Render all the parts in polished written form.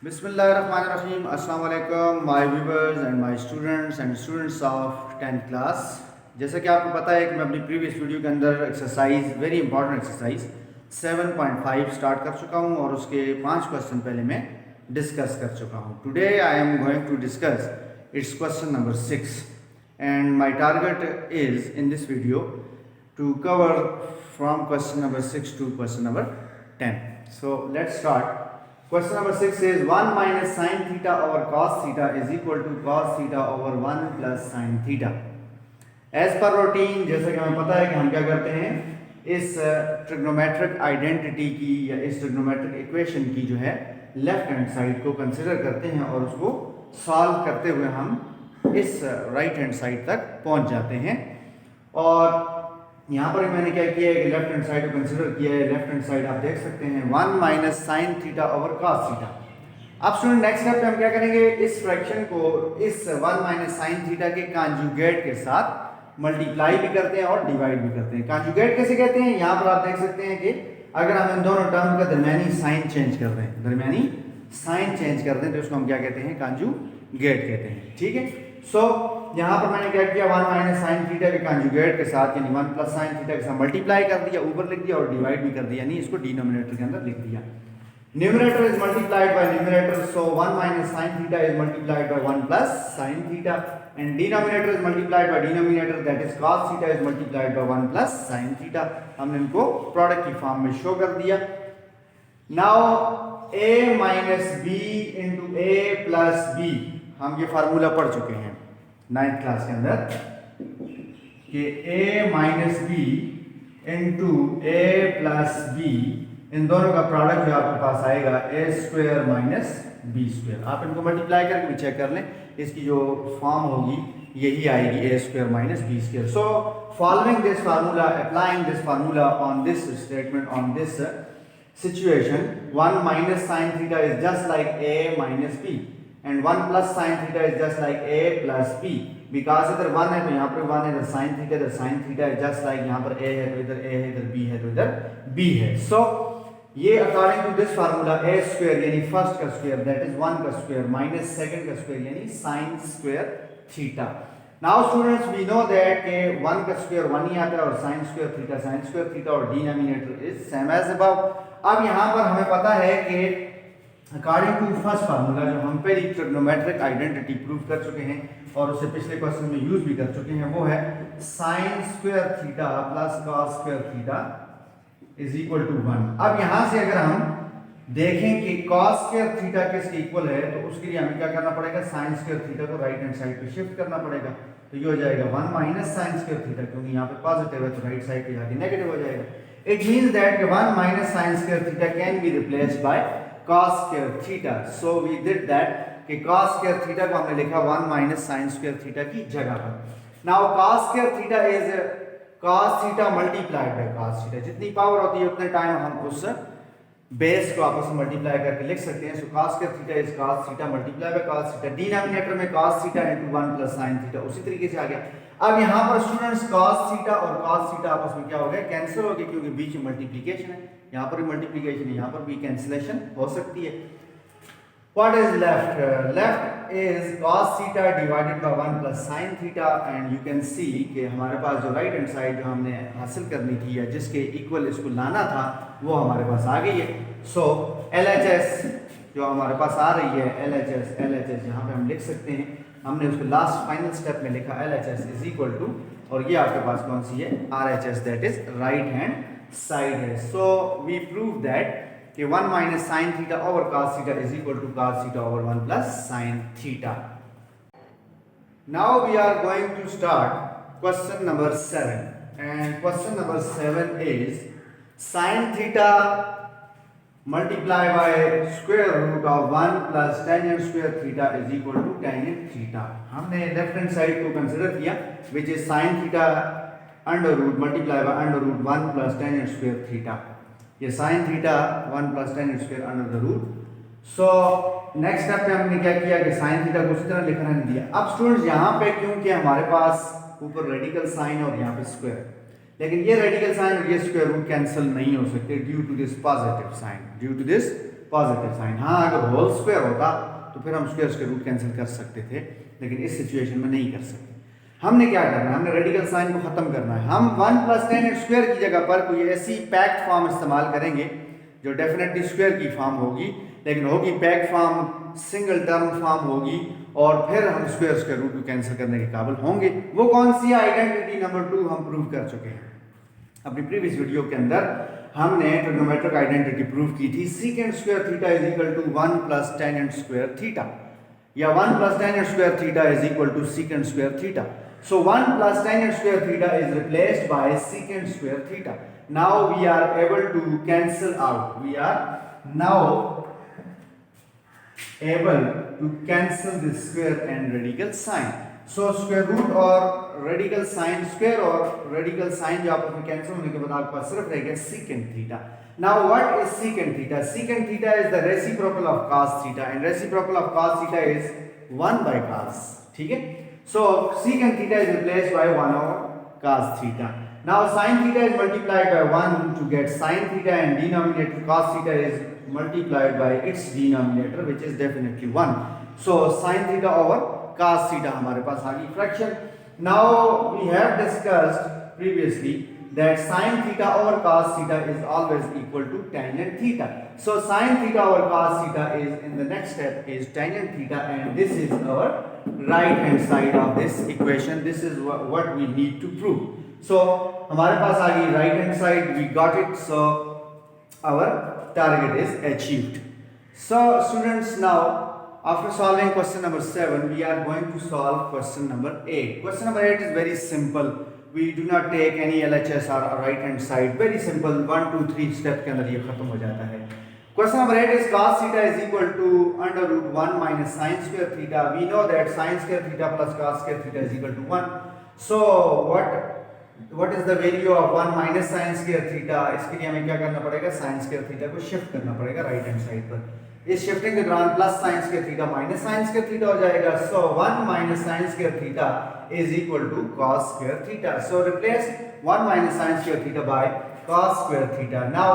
बिस्मिल्लाहिर्रहमानिर्रहीम। अस्सलाम वालेकुम my viewers and my students of 10th class. जैसा कि आपको पता है कि मैं अपनी प्रीवियस वीडियो के अंदर exercise very important exercise 7.5 start कर चुका हूं और उसके 5 क्वेश्चन पहले मैं डिस्कस कर चुका हूं। Today I am going to discuss its question number 6 and my target is in this video to cover from question number 6 to question number 10. So let's start. Question number 6 says 1 minus sin theta over cos theta is equal to cos theta over 1 plus sin theta. As per routine, जैसा कि हमें पता है कि हम क्या करते हैं, इस ट्रिग्नोमेट्रिक आइडेंटिटी की या इस ट्रिग्नोमेट्रिक इक्वेशन की जो है लेफ्ट हैंड साइड को कंसिडर करते हैं और उसको सॉल्व करते हुए हम इस राइट हैंड साइड तक पहुंच जाते हैं। और यहाँ पर मैंने क्या किया है कि लेफ्ट हैंड साइड को कंसिडर किया है। लेफ्ट हैंड साइड आप देख सकते हैं 1 minus sine theta over cos theta. अब स्टूडेंट नेक्स्ट स्टेप पे हम क्या करेंगे, इस फ्रैक्शन को इस 1 माइनस साइन थीटा के कॉन्जुगेट के साथ मल्टीप्लाई भी करते हैं और डिवाइड भी करते हैं। कॉन्जुगेट कैसे कहते हैं, यहाँ पर आप देख सकते हैं कि अगर हम इन दोनों टर्म का दरमियानी साइन चेंज कर दें, दरमियानी साइन चेंज कर दें तो उसको हम क्या कहते हैं, कॉन्जुगेट कहते हैं। ठीक है, सो यहाँ पर मैंने क्या किया, 1 माइनस साइन थीटा के कॉन्जुगेट के साथ यानी 1 प्लस साइन थीटा के साथ मल्टीप्लाई कर दिया, ऊपर लिख दिया और डिवाइड भी कर दिया, यानी इसको डिनोमिनेटर के अंदर लिख दिया। Numerator is multiplied by numerator, so 1 minus sine theta is multiplied by 1 plus sine theta and denominator is multiplied by denominator that is cos theta is multiplied by 1 plus sine theta. हमने इनको product की form में show कर दिया। Now a minus B into A plus b, हम ये formula पढ़ चुके हैं 9th क्लास के अंदर कि a minus B into A plus B, इन दोनों का प्रोडक्ट जो आपके पास आएगा a square minus B square. आप इनको मल्टीप्लाई करके भी चेक कर लें, इसकी जो फॉर्म होगी यही आएगी a square minus B square. So following this formula, applying this formula on this statement, on this situation, 1 minus sin theta is just like a minus b and 1 plus sin theta is just like a plus b, because इधर 1 है तो यहाँ पर 1 है, इधर sin theta, इधर sin theta है just like यहाँ पर a है तो इधर a है, इधर b है तो इधर b है। so ये according to this formula a square यानी फर्स्ट का स्क्वायर दैट इज 1 का स्क्वायर माइनस सेकंड का स्क्वायर यानी sin square theta. Now students we know that के 1 का स्क्वायर 1 ही आता है और sin स्क्वायर थीटा और denominator is same as above. अब यहाँ पर हमें पता है कि अकॉर्डिंग टू फर्स्ट फार्मूला जो हम पहले ट्रिग्नोमेट्रिक आइडेंटिटी प्रूव कर चुके हैं और उसे पिछले क्वेश्चन में यूज भी कर चुके हैं, वो है sine square theta plus cos square theta is equal to 1। अब यहाँ से अगर हम देखें कि कॉस स्क्वायर थीटा किसके इक्वल है तो उसके लिए हमें क्या करना पड़ेगा, साइन स्क्वायर थीटा को राइट हैंड साइड पे शिफ्ट करना पड़ेगा। तो ये हो जाएगा 1 माइनस साइन स्क्वायर थीटा, क्योंकि यहाँ पे पॉजिटिव है तो राइट साइड पे जाके नेगेटिव हो जाएगा। It means that 1 minus sin square theta can be replaced by cos square theta. So we did that कि cos square theta को हमने लिखा 1 minus sin square theta की जगह पर। Now cos square theta is cos theta multiplied by cos theta। जितनी power होती है उतने टाइम हम उस बेस को आपस में मल्टीप्लाई करके लिख सकते हैं। So cos square theta is cos theta multiplied by cos theta। Denominator में cos theta into 1 plus sin theta उसी तरीके से आ गया। अब यहाँ पर स्टूडेंट्स cos थीटा और cos थीटा आपस में क्या हो गया, कैंसिल हो गए, क्योंकि बीच में मल्टीप्लिकेशन है, यहाँ पर भी मल्टीप्लिकेशन है, यहाँ पर भी कैंसिलेशन हो सकती है। What is left, left is cos theta divided by 1 plus sin theta and you can see कि हमारे पास जो राइट हैंड साइड जो हमने हासिल करनी थी या जिसके इक्वल इसको लाना था वो हमारे पास आ गई है। सो LHS जो हमारे पास आ रही है, LHS यहाँ पे हम लिख सकते हैं, हमने उसको लास्ट फाइनल स्टेप में लिखा LHS इज इक्वल टू, और ये आपके पास कौन सी है, RHS that is right hand side है। सो वी प्रूव दैट कि 1 minus sine theta over cos theta is equal to cos theta over 1 plus sine theta. Now we are going to start question number 7 and question number 7 is sine theta multiply by square root of 1 plus tangent square theta is equal to tangent theta। हमने left hand side को consider किया which is sin theta under root multiply by under root 1 plus tangent square theta। ये sin theta 1 plus tangent square under the root। so next step पे हमने क्या किया कि sin theta को उसी तरह लिखना नहीं दिया। अब स्टूडेंट्स यहाँ पे क्योंकि हमारे पास ऊपर रेडिकल साइन और यहाँ पे स्क्वायर, लेकिन ये रेडिकल साइन और ये स्क्वायर रूट कैंसिल नहीं हो सकते due to this positive sign, due to this positive sign. हाँ, अगर होल स्क्वायर होता तो फिर हम स्क्वायर्स के रूट कैंसिल कर सकते थे, लेकिन इस सिचुएशन में नहीं कर सकते। हमने क्या करना है, हमने रेडिकल साइन को खत्म करना है। हम 1 + tan x स्क्वायर की जगह पर कोई ऐसी पैक्ड फॉर्म इस्तेमाल करेंगे जो डेफिनेटली स्क्वायर की फॉर्म होगी, लेकिन होगी packed form, single term form होगी, और फिर हम स्क्वायर्स के रूट को कैंसिल करने के काबिल होंगे। वो कौन सी आइडेंटिटी नंबर 2 हम प्रूव कर चुके हैं अपनी प्रीवियस वीडियो के अंदर। हमने ट्रिग्नोमेट्रिक आइडेंटिटी प्रूव की थी, secant square theta is equal to 1 + tan square theta, या 1 + tan square theta is equal to secant square theta. So 1 + tan square theta is replaced by secant square theta. Now we are able to cancel out. We are now able to cancel this square and radical sign. So square root और radical sign, square और radical sign जो आपस में cancel होने के बाद आपके पास सिर्फ रहेगा secant theta. Now what is secant theta? Secant theta is the reciprocal of cos theta, and reciprocal of cos theta is 1 by cos. ठीक है? So secant theta is replaced by 1 over cos theta. Now sin theta is multiplied by 1 to get sin theta, and denominator cos theta is multiplied by its denominator, which is definitely 1. So sin theta over cos theta हमारे पास आ गई fraction. Now we have discussed previously that sin theta over cos theta is always equal to tangent theta. So sin theta over cos theta is, in the next step, is tangent theta, and this is our right hand side of this equation. This is what we need to prove. So हमारे पास आ गई right hand side, we got it, so our target is achieved. So students, now after solving question number 7, we are going to solve question number 8. Question number 8 is very simple. We do not take any LHS or right hand side. Very simple, 1 2 3 step के अंदर ये खत्म हो जाता है। Question number 8 is cos theta is equal to √1 minus sin square theta. We know that sin square theta plus cos square theta is equal to 1. So what is the value of 1 minus sin square theta? इसके लिए हमें क्या करना पड़ेगा, sin square theta को shift करना पड़ेगा right hand side पर। इस शिफ्टिंग के दौरान plus sin square theta minus sin square theta हो जाएगा। So 1 minus sin square theta is equal to cos square theta. So replace 1 minus sin square theta by cos square theta. Now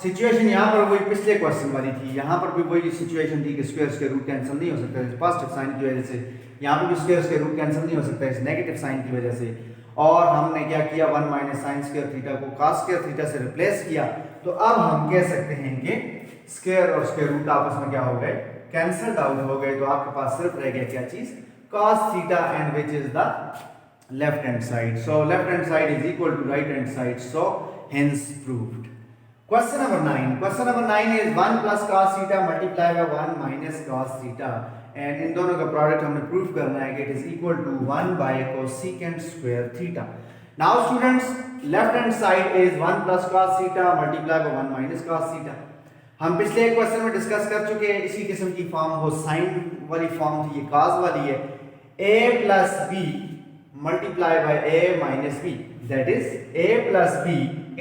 situation यहाँ पर वही पिछले question वाली थी, यहाँ पर भी वही सिचुएशन थी कि स्क्वायर्स के रूट कैंसिल नहीं हो सकता इस पॉजिटिव साइन की वजह से, यहाँ पर भी स्क्वायर्स के रूट कैंसिल नहीं हो सकता इस नेगेटिव साइन की वजह से, और हमने क्या किया, 1 माइनस साइन स्क्वायर थीटा को cos स्क्वायर थीटा से रिप्लेस किया। तो अब हम कह सकते हैं कि स्क्वायर और स्क्वायर रूट आपस में क्या हो गए, कैंसल्ड आउट हो गए। तो आपके पास सिर्फ रह गया क्या चीज, cos theta, and which is the left hand side. So left hand side is equal to right hand side. So hence proved. Question number 9. Question number 9 is 1 plus cos theta multiplied by 1 minus cos theta. And इन दोनों का product हमने proof करना है कि it is equal to 1 by cosecant square theta. Now students, left hand side is 1 plus cos theta multiplied by 1 minus cos theta. हम पिछले एक question में डिस्कस कर चुके हैं इसी किस्म की फॉर्म, वो साइन वाली फॉर्म थी, ये cos वाली है. a plus b multiplied by a minus b, that is a plus b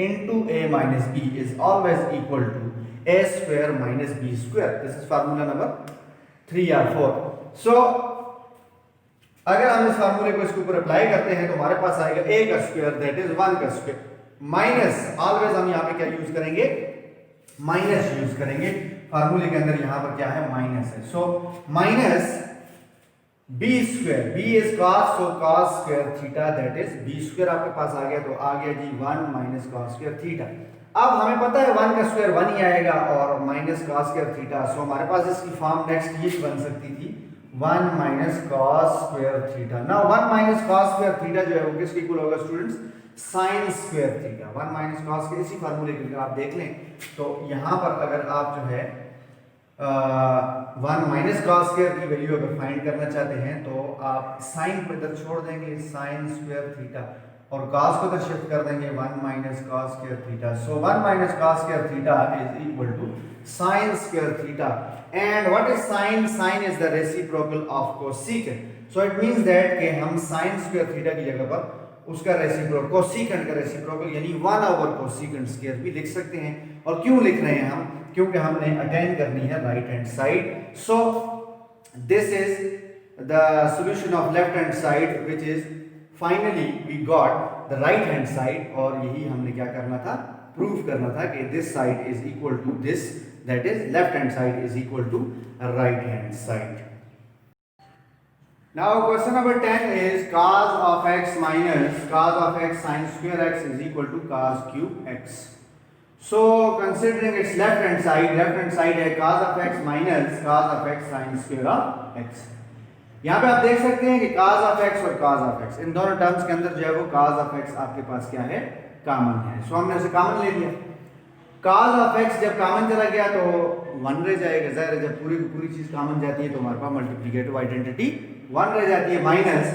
into a minus b is always equal to a square minus b square. This is formula number 3 or 4. So अगर हम इस फार्मूले को इसके ऊपर apply करते हैं तो हमारे पास आएगा a का स्क्वायर, that is 1 का स्क्वायर, माइनस, ऑलवेज हम यहाँ पे क्या यूज करेंगे, माइनस यूज करेंगे. फार्मूले के अंदर यहाँ पर क्या है, माइनस है. So minus b square, b is cos, so cos square theta, that is b square आपके पास आ गया. तो आ गया जी 1 माइनस cos स्क्वायर थीटा. अब हमें पता है 1 का स्क्वायर 1 ही आएगा और माइनस cos स्क्वायर थीटा. सो हमारे पास इसकी फॉर्म नेक्स्ट ये बन सकती थी 1 minus cos square theta. Now 1 minus cos square theta जो है वो किसके इक्वल होगा students, sin square theta. 1 minus cos के इसी फार्मूले के अगर आप देख लें तो यहाँ पर अगर आप जो है 1 माइनस cos स्क्वायर की वैल्यू अगर फाइंड करना चाहते हैं तो आप साइन को इधर छोड़ देंगे, sin स्क्वायर थीटा, और cos को इधर शिफ्ट कर देंगे 1 minus cos square theta. So 1 minus cos square theta is equal to sin square theta. And what is sin? Sin is the reciprocal of cosecant. So it means that कि हम sin square theta की जगह पर उसका reciprocal, cosecant का reciprocal यानी 1 over cosecant square भी लिख सकते हैं. और क्यों लिख रहे हैं हम, क्योंकि हमने अटेंड करनी है right hand side. So this is the solution of left hand side which is finally we got the right hand side. और यही हमने क्या करना था, प्रूव करना था कि this side is equal to this that is left hand side is equal to right hand side. Now question number 10 is cos of x minus cos of x sin square x is equal to cos cube x. So considering its left hand side है cos of x minus cos of x sin square of x. यहाँ पे आप देख सकते हैं कि cos of x और cos of x इन दोनों टर्म्स के अंदर जो है वो cos of x आपके पास क्या है, कॉमन है. सो हमने उसे कॉमन ले लिया. cos of x जब कॉमन चला गया तो 1 रह जाएगा. जाहिर है जब पूरी की पूरी चीज कॉमन जाती है तो हमारे पास मल्टीप्लिकेटिव आइडेंटिटी 1 रह जाती है. माइनस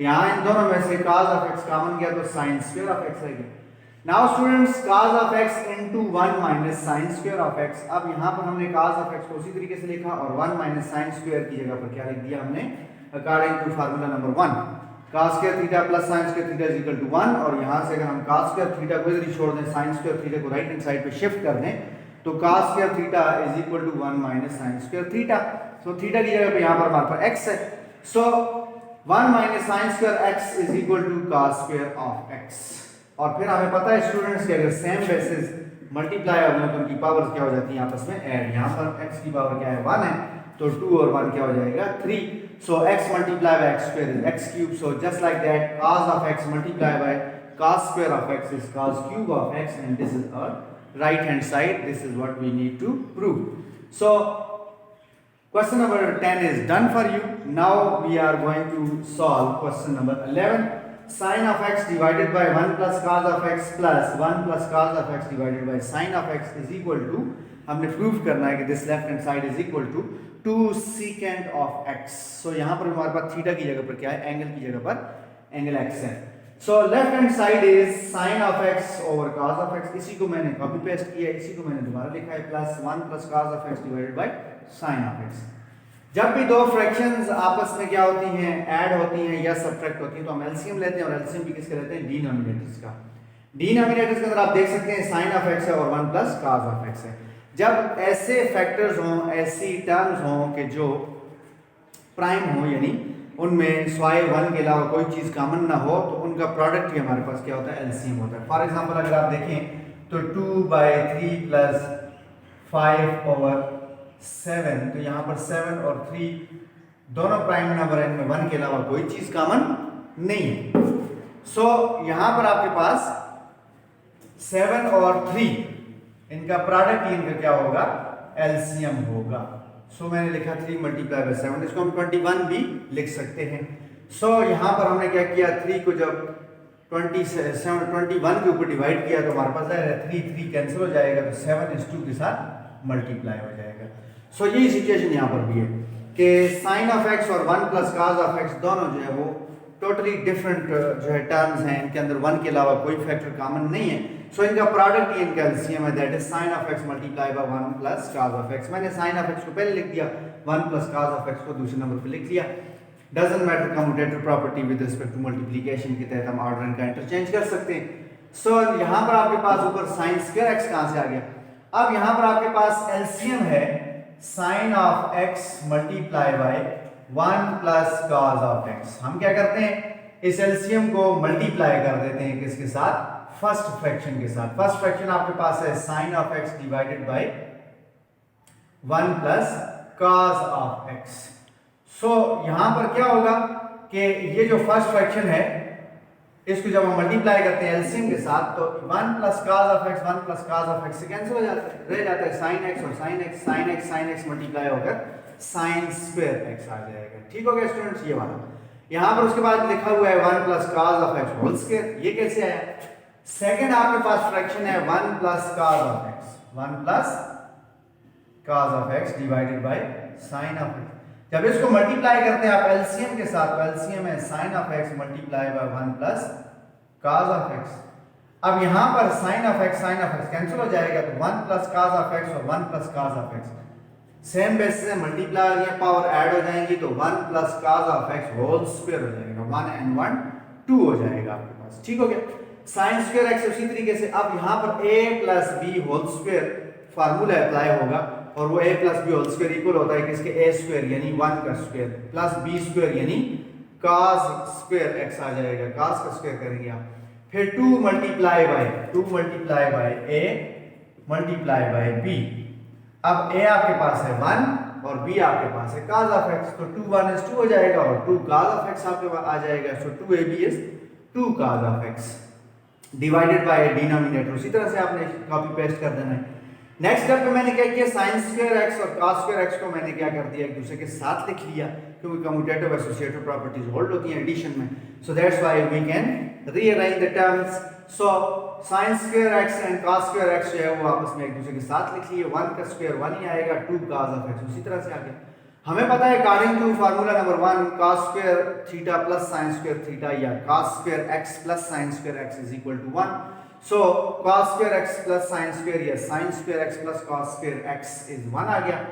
यहाँ इन दोनों में से cos of x कॉमन गया तो sin square of x रह गया. Now students cos of x into 1 minus sin square of x. अब यहाँ पर हमने cos of x को उसी तरीके से लिखा और 1 minus sin square की जगह पर क्या लिख दिया हमने, according to formula number 1 cos square theta plus sin square theta is equal to 1. और यहाँ से अगर हम cos square थीटा को इधर ही छोड़ दें, sin square थीटा को राइट हैंड साइड पे शिफ्ट कर दें तो cos square theta is equal to 1 minus sin square theta. So theta की जगह पे यहाँ पर हमारे पास x है. सो 1 minus sin square x is equal to cos square of x. और फिर हमें पता है स्टूडेंट्स कि अगर सेम बेसिस मल्टीप्लाई हो तो उनकी पावर्स क्या हो जाती है आपस में ऐड. यहाँ पर x की पावर क्या है, 1 है, तो 2 और 1 क्या हो जाएगा, 3. सो x multiply by x square is x cube. So just like that cos of x multiply by cos square of x is cos cube of x and this is our right hand side. This is what we need to prove. So question number 10 is done for you. Now we are going to solve question number 11. Sin of x divided by 1 plus cos of x plus 1 plus cos of x divided by sin of x is equal to, हमने prove करना है कि this left hand side is equal to 2 secant of x. So यहाँ पर हमारे पास theta की जगह पर क्या है, एंगल की जगह पर एंगल x है. So left hand side is sin of x over cos of x. इसी को मैंने कॉपी पेस्ट किया, इसी को मैंने दोबारा लिखा है plus 1 plus cos of x divided by sin of x. जब भी दो फ्रैक्शंस आपस में क्या होती हैं, ऐड होती हैं या सब्ट्रैक्ट होती हैं तो हम एलसीएम लेते हैं. और एलसीएम भी किसका लेते हैं, डिनोमिनेटर्स का. डिनोमिनेटर्स के अंदर आप देख सकते हैं sin of x है और 1 plus cos of x है. जब ऐसे फैक्टर्स हों, ऐसी टर्म्स हों कि जो प्राइम हो, यानी उनमें स्वाय 1 के अलावा कोई चीज़ कॉमन ना हो, तो उनका प्रोडक्ट ही हमारे पास क्या होता है, एलसीएम होता है. फॉर एग्जांपल अगर आप देखें तो 2/3 प्लस 5/7, तो यहाँ पर 7 और 3 दोनों प्राइम नंबर है, इनमें 1 के अलावा कोई चीज कॉमन नहीं है. सो यहाँ पर आपके पास 7 और 3 इनका प्रोडक्ट ही इनका क्या होगा, एलसीएम होगा. सो मैंने लिखा 3 मल्टीप्लाई बाय 7, इसको हम 21 भी लिख सकते हैं. सो यहाँ पर हमने क्या किया, 3 को जब 21 के ऊपर डिवाइड किया तो हमारे पास है 3 कैंसिल हो जाएगा, तो 7 इस 2 के साथ मल्टीप्लाई हो जाएगा. सो यही सिचुएशन यहाँ पर भी है कि sin of x और 1 plus cos of x दोनों जो है वो टोटली डिफरेंट जो है टर्म्स हैं, इनके अंदर 1 के अलावा कोई फैक्टर कॉमन नहीं है. सो इनका प्रोडक्ट ही इनका एलसीएम है, that is sin of x multiply by 1 plus cos of x. मैंने sin of x को पहले लिख दिया, 1 plus cos of x को दूसरे नंबर पे लिख लिया. Doesn't matter commutative property with respect to multiplication के तहत हम ऑर्डर इनका इंटरचेंज कर सकते हैं. सो यहाँ पर आपके पास ऊपर sin square x कहाँ से आ गया. अब यहाँ पर आपके पास एलसीएम है sin of x multiply by 1 plus cos of x. हम क्या करते हैं, इस एलसीएम को मल्टीप्लाई कर देते हैं किसके साथ, फर्स्ट फ्रैक्शन के साथ. फर्स्ट फ्रैक्शन आपके पास है sin of x divided by 1 plus cos of x. सो यहां पर क्या होगा कि ये जो फर्स्ट फ्रैक्शन है इसको जब हम मल्टीप्लाई करते हैं एलसीएम के साथ तो 1 plus cos of x 1 plus cos of x से कैंसिल हो जाता है, रह जाता है sin x और sin x मल्टीप्लाई होकर sin square x आ जाएगा. ठीक हो गया स्टूडेंट्स, ये वाला. यहां पर उसके बाद लिखा हुआ है 1 plus cos of x whole square. ये कैसे आया, सेकंड आपके पास फ्रैक्शन है 1 plus cos of x, 1 plus cos of x divided by sin of x. जब इसको मल्टीप्लाई करते हैं आप एलसीएम के साथ, तो एलसीएम है sin of x multiply by 1 plus cos of x. अब यहां पर sin of x कैंसिल हो जाएगा, तो 1 plus cos of x और 1 plus cos of x same basis है, मल्टीप्लाई या पावर ऐड हो जाएंगी तो 1 plus cos of x whole square हो जाएगा. 1 and 1 2 हो जाएगा आपके पास. ठीक हो गया. sin square x उसी तरीके से अब यहां पर a plus b whole square formula apply होगा और वो a plus b whole square equal होता है किसके, a स्क्वायर यानी 1 का स्क्वायर प्लस b स्क्वायर यानी cos स्क्वायर x आ जाएगा. cos का स्क्वायर करेंगे आप, फिर 2 multiply by a multiply by b. अब a आपके पास है 1 और b आपके पास है cos of x, तो 2 1 is 2 हो जाएगा और 2 cos of x आपके पास आ जाएगा, सो 2ab is 2 cos of x divided by denominator. उसी तरह से आपने कॉपी पेस्ट कर देना है। नेक्स्ट स्टेप पे मैंने क्या किया, sin स्क्वायर x और cos स्क्वायर x को मैंने क्या कर दिया, एक दूसरे के साथ लिख लिया, क्योंकि कम्यूटेटिव एसोसिएटिव प्रॉपर्टीज होल्ड होती हैं एडिशन में। So that's why we can rearrange the terms. So sin square x and cos square x जो है वो आपस में एक दूसरे के साथ लिख लिए, 1 का स्क्वायर 1 ही आएगा, 2 cos of x उसी तरह से आ गया। हमें पता है according to formula number 1 cos square theta plus sin square theta या cos square x plus sin square x is equal to 1। So cos square x plus sin square या sin square x plus cos square x is 1 आ गया।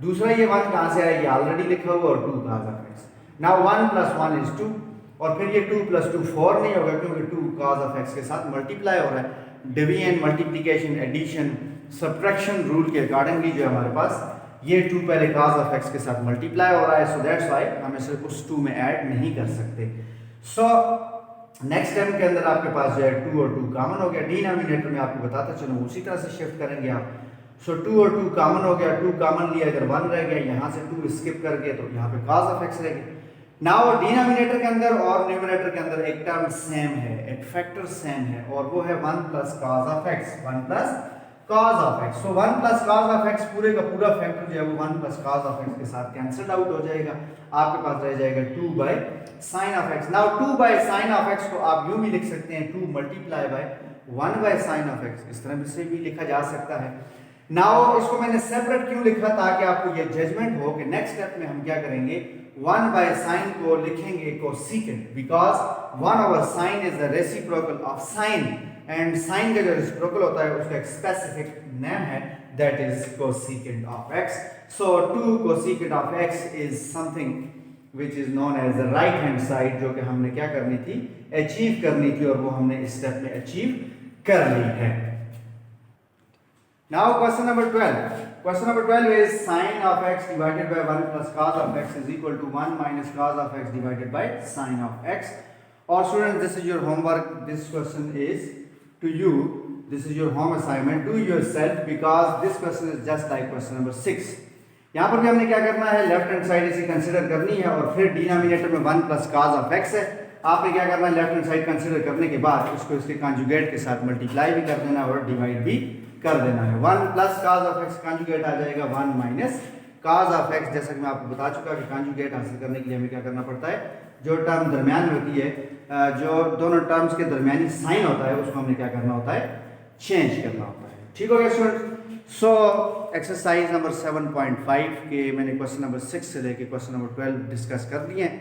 दूसरा ये 1 कहां से आया, ये ऑलरेडी लिखा हुआ और 2 cos of x। Now 1 plus 1 is 2 और फिर ये 2 प्लस 2 4 नहीं होगा, क्योंकि 2 cos of x के साथ मल्टीप्लाई हो रहा है। Division, multiplication, addition, subtraction rule के अकॉर्डिंगली जो हमारे पास ये 2 पहले cos of x के साथ मल्टीप्लाई हो रहा है, सो दैट्स व्हाई हम इसे उस 2 में ऐड नहीं कर सकते। सो नेक्स्ट टर्म के अंदर आपके पास जो है 2 और 2 कॉमन हो गया। डिनोमिनेटर में आपको बताता चलो उसी तरह से शिफ्ट करेंगे आप। सो 2 और 2 कॉमन हो गया, 2 कॉमन लिया, इधर 1 रह गया, यहाँ से 2 स्किप कर गए तो यहाँ पे cos of x रह गया। नाउ डिनोमिनेटर के अंदर और न्यूमरेटर के अंदर एक टर्म सेम है, एक फैक्टर सेम है, और वो है 1 plus cos of x, 1 plus cos of x। So 1 plus cos of x पूरे का पूरा फैक्टर जो है वो 1 प्लस cos of x के साथ कैंसिल आउट हो जाएगा, आपके पास रह जाएगा 2 by sin of x। Now 2 by sin of x को आप यूं भी लिख सकते हैं 2 multiply by 1 by sin of x, इस तरह से भी लिखा जा सकता है। नाउ इसको मैंने सेपरेट क्यों लिखा, ताकि आपको ये जजमेंट हो कि नेक्स्ट स्टेप में हम क्या करेंगे, 1 बाय sin को लिखेंगे cosecant, because 1 over sin is the reciprocal of sin, and sin का जो रेसिप्रोकल होता है उसका एक स्पेसिफिक नेम है, that is cosecant of x। So 2 cosecant of x is something which is known as the right hand side, जो कि हमने क्या करनी थी, अचीव करनी थी, और वो हमने इस स्टेप में अचीव कर ली है। Now question number 12. Question number 12 is sin of x divided by 1 plus cos of x is equal to 1 minus cos of x divided by sin of x. Or students, this is your homework. This question is to you. This is your home assignment. Do yourself, because this question is just like question number 6. यहाँ पर भी हमने क्या करना है, left hand side इसे consider करनी है, और फिर डिनोमिनेटर में 1 प्लस cos of x है। आपने क्या करना है, लेफ्ट हैंड साइड कंसिडर करने के बाद उसको इसके कॉन्जुगेट के साथ मल्टीप्लाई भी कर देना और डिवाइड भी कर देना है। 1 plus cos of x conjugate आ जाएगा 1 माइनस cos of x। जैसा कि मैं आपको बता चुका कि कॉन्जुगेट हासिल करने के लिए हमें क्या करना पड़ता है, जो टर्म दरमियान में होती है, जो दोनों टर्म्स के दरमियानी साइन होता है, उसको हमने क्या करना होता है, चेंज करना होता है। ठीक हो गया स्टूडेंट। सो एक्सरसाइज नंबर 7.5 के मैंने क्वेश्चन नंबर 6 से लेके क्वेश्चन नंबर 12 डिस्कस कर लिए हैं।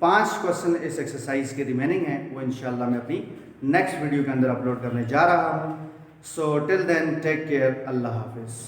5 क्वेश्चन इस एक्सरसाइज के रिमेनिंग हैं, वो इंशाल्लाह मैं अपनी नेक्स्ट वीडियो के अंदर अपलोड करने जा रहा हूँ। So till then take care, अल्लाह हाफिज़।